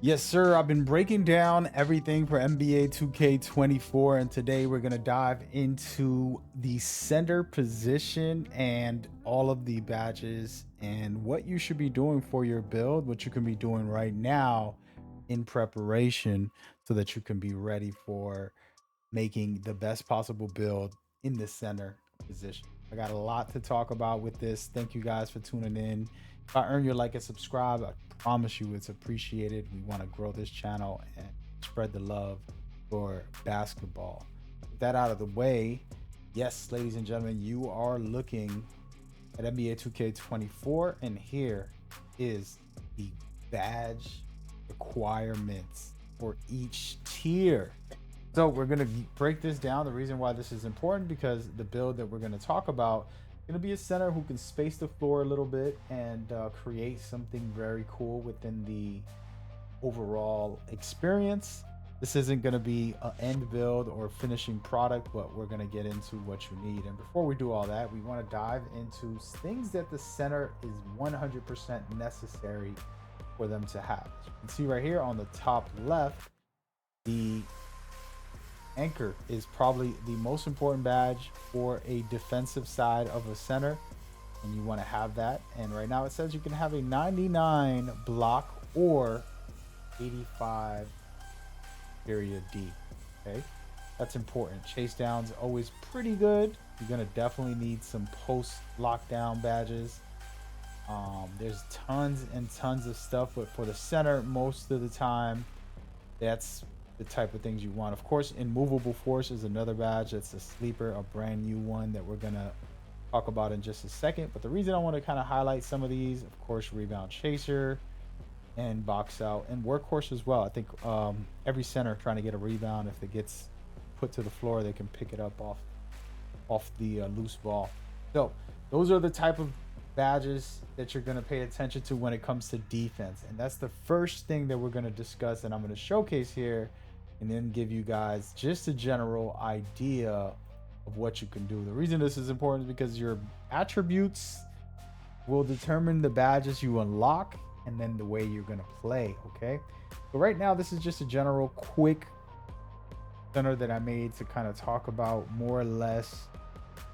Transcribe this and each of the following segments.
Yes, sir. I've been breaking down everything for NBA 2K24, and today we're going to dive into the center position and all of the badges and what you should be doing for your build, what you can be doing right now in preparation so that you can be ready for making the best possible build in the center position. I got a lot to talk about with this. Thank you guys for tuning in. If I earn your like and subscribe, I promise you it's appreciated. We want to grow this channel and spread the love for basketball. With that out of the way, yes, ladies and gentlemen, you are looking at NBA 2K24, and here is the badge requirements for each tier. So we're going to break this down. The reason why this is important, because the build that we're going to talk about is going to be a center who can space the floor a little bit and create something very cool within the overall experience. This isn't going to be an end build or finishing product, but we're going to get into what you need. And before we do all that, we want to dive into things that the center is 100% necessary for them to have. As you can see right here on the top left, the anchor is probably the most important badge for a defensive side of a center, and you want to have that. And right now it says you can have a 99 block or 85 period D. Okay, that's important. Chase down's always pretty good. You're gonna definitely need some post lockdown badges. There's tons and tons of stuff, but for the center, most of the time, that's the type of things you want. Of course, immovable force is another badge. It's a sleeper, a brand new one that we're gonna talk about in just a second. But the reason I want to kind of highlight some of these, of course, rebound chaser and box out and workhorse as well. I think every center trying to get a rebound, if it gets put to the floor, they can pick it up off the loose ball. So those are the type of badges that you're going to pay attention to when it comes to defense, and that's the first thing that we're going to discuss and I'm going to showcase here, and then give you guys just a general idea of what you can do. The reason this is important is because your attributes will determine the badges you unlock and then the way you're going to play. Okay, so right now this is just a general quick center that I made to kind of talk about more or less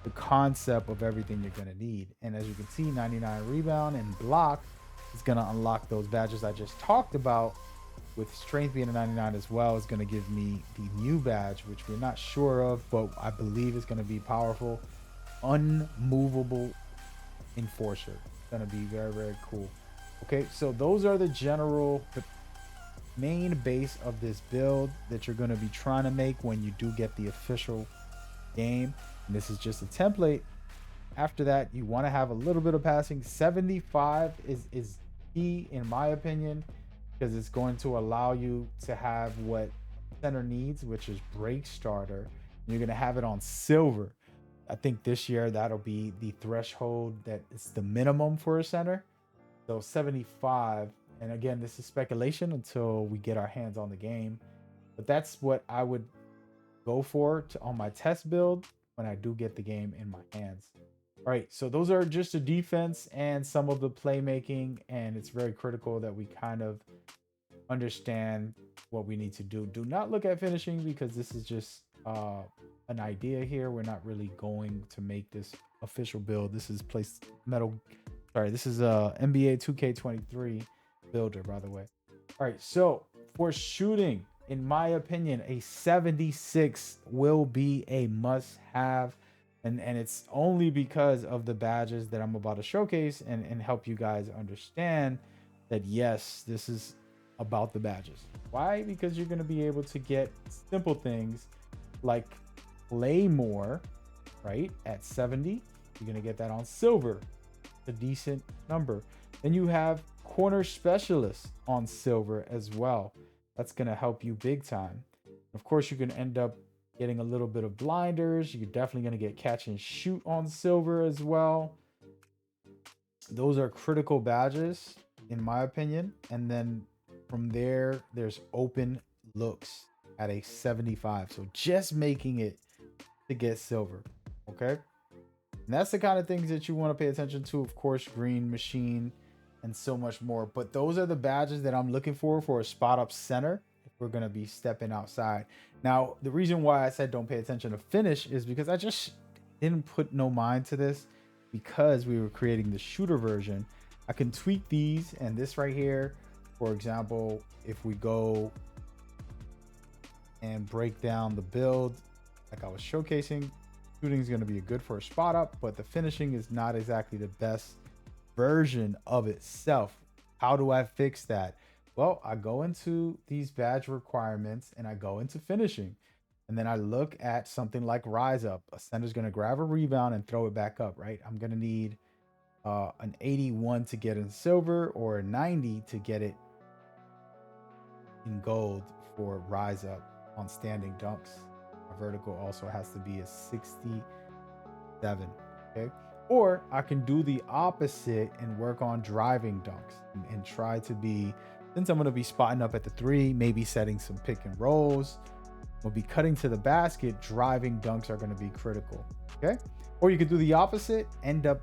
the concept of everything you're going to need. And as you can see, 99 rebound and block is going to unlock those badges I just talked about, with strength being a 99 as well. Is going to give me the new badge, which we're not sure of, but I believe is going to be powerful. Unmovable enforcer. It's going to be very, very cool. Okay, so those are the main base of this build that you're going to be trying to make when you do get the official game. And this is just a template. After that, you want to have a little bit of passing. 75 is key in my opinion, because it's going to allow you to have what center needs, which is break starter. You're going to have it on silver. I think this year that'll be the threshold that is the minimum for a center. So 75, and again, this is speculation until we get our hands on the game, but that's what I would go for on my test build when I do get the game in my hands. All right, so those are just the defense and some of the playmaking, and it's very critical that we kind of understand what we need to do. Do not look at finishing, because this is just an idea here. We're not really going to make this official build. This is this is NBA 2K23 builder, by the way. All right, so for shooting, in my opinion, a 76 will be a must-have, and it's only because of the badges that I'm about to showcase and help you guys understand that yes, this is about the badges. Why? Because you're going to be able to get simple things like play more, right? At 70, you're going to get that on silver, a decent number. Then you have corner specialist on silver as well. That's going to help you big time. Of course, you can end up getting a little bit of blinders. You're definitely going to get catch and shoot on silver as well. Those are critical badges, in my opinion. And then from there, there's open looks at a 75. So just making it to get silver. Okay. And that's the kind of things that you want to pay attention to. Of course, green machine and so much more. But those are the badges that I'm looking for a spot up center if we're going to be stepping outside. Now, the reason why I said don't pay attention to finish is because I just didn't put no mind to this because we were creating the shooter version. I can tweak these, and this right here, for example, if we go and break down the build like I was showcasing, shooting is going to be good for a spot up, but the finishing is not exactly the best version of itself. How do I fix that? Well, I go into these badge requirements and I go into finishing. And then I look at something like rise up. A center's going to grab a rebound and throw it back up, right? I'm going to need an 81 to get in silver or a 90 to get it in gold for rise up on standing dunks. My vertical also has to be a 67, okay? Or I can do the opposite and work on driving dunks and try to be, since I'm going to be spotting up at the 3, maybe setting some pick and rolls, we'll be cutting to the basket, driving dunks are going to be critical, okay? Or you could do the opposite, end up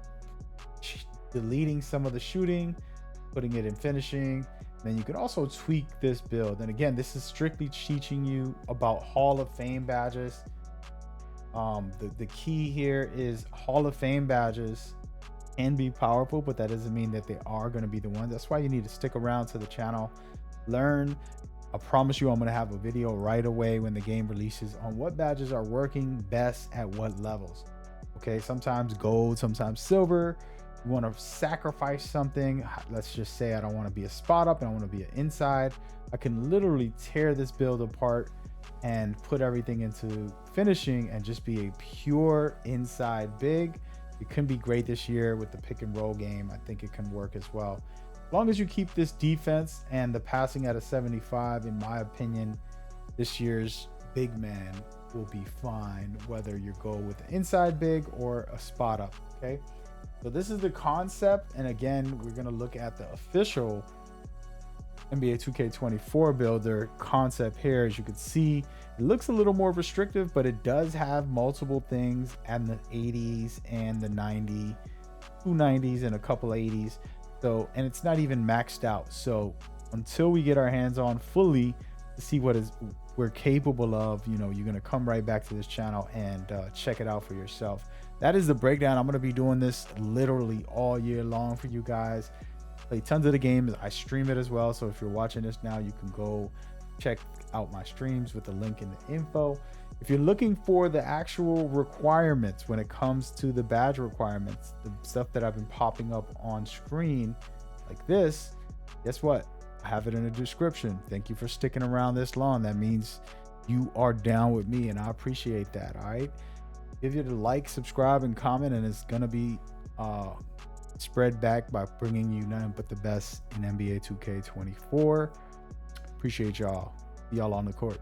deleting some of the shooting, putting it in finishing. Then you can also tweak this build. And again, this is strictly teaching you about Hall of Fame badges. The key here is Hall of Fame badges can be powerful, but that doesn't mean that they are going to be the ones. That's why you need to stick around to the channel, learn. I promise you I'm going to have a video right away when the game releases on what badges are working best at what levels. Okay, sometimes gold, sometimes silver. You want to sacrifice something. Let's just say I don't want to be a spot up and I want to be an inside. I can literally tear this build apart and put everything into finishing and just be a pure inside big. It can be great this year with the pick and roll game. I think it can work as well. As long as you keep this defense and the passing at a 75, in my opinion, this year's big man will be fine, whether you go with an inside big or a spot up, okay? So this is the concept. And again, we're going to look at the official NBA 2K24 builder concept here. As you can see, it looks a little more restrictive, but it does have multiple things and the 80s and the 90, 290s and a couple 80s. So, and it's not even maxed out. So until we get our hands on fully to see what is we're capable of, you know, you're going to come right back to this channel and check it out for yourself. That is the breakdown. I'm going to be doing this literally all year long for you guys. Play tons of the games. I stream it as well. So if you're watching this now, you can go check out my streams with the link in the info. If you're looking for the actual requirements when it comes to the badge requirements, the stuff that I've been popping up on screen like this, guess what? I have it in the description. Thank you for sticking around this long. That means you are down with me and I appreciate that. All right. Give you the like, subscribe, and comment, and it's going to be spread back by bringing you nothing but the best in NBA 2K24. Appreciate y'all. See y'all on the court.